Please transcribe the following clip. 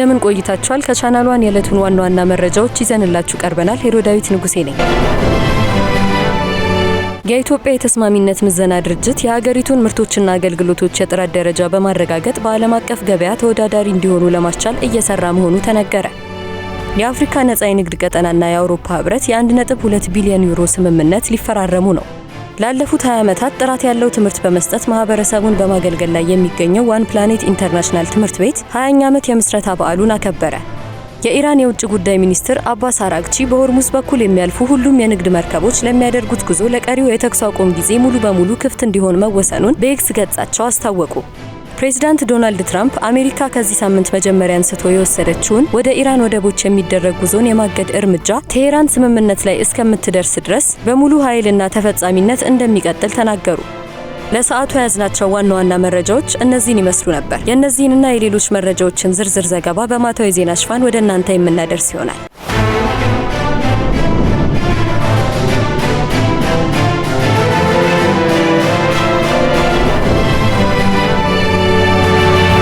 እንደምን ቆይታችኋል? ከቻናሏን የዕለቱን ዋና መረጃዎች ይዘንላችሁ ቀርበናል። ሄሮዳዊት ንጉሴ ነኝ። የኢትዮጵያ የተስማሚነት ምዘና ድርጅት የሀገሪቱን ምርቶችና አገልግሎቶች የጥራት ደረጃ በማረጋገጥ በዓለም አቀፍ ገበያ ተወዳዳሪ እንዲሆኑ ለማስቻል እየሰራ መሆኑ ተነገረ። የአፍሪካ ነጻ የንግድ ቀጠናና የአውሮፓ ህብረት የ1.2 ቢሊዮን ዩሮ ስምምነት ሊፈራረሙ ነው። ላለፉት 20 ዓመታት ጥራት ያለው ትምህርት በመስጠት ማህበረሰቡን በማገልገል ላይ የሚገኘው ዋን ፕላኔት ኢንተርናሽናል ትምህርት ቤት 20ኛ ዓመት የምስረታ በዓሉን አከበረ። የኢራን የውጭ ጉዳይ ሚኒስትር አባስ አራግቺ በሆርሙዝ በኩል የሚያልፉ ሁሉም የንግድ መርከቦች ለሚያደርጉት ጉዞ ለቀሪው የተኩስ አቁም ጊዜ ሙሉ በሙሉ ክፍት እንዲሆን መወሰኑን በኤክስ ገጻቸው አስታወቁ። ፕሬዚዳንት ዶናልድ ትራምፕ አሜሪካ ከዚህ ሳምንት መጀመሪያ አንስቶ የወሰደችውን ወደ ኢራን ወደቦች የሚደረግ ጉዞን የማገድ እርምጃ ቴሄራን ስምምነት ላይ እስከምትደርስ ድረስ በሙሉ ኃይልና ተፈጻሚነት እንደሚቀጥል ተናገሩ። ለሰዓቱ ያዝናቸው ዋና መረጃዎች እነዚህን ይመስሉ ነበር። የእነዚህንና የሌሎች መረጃዎችን ዝርዝር ዘገባ በማታው የዜና ሽፋን ወደ እናንተ የምናደርስ ይሆናል።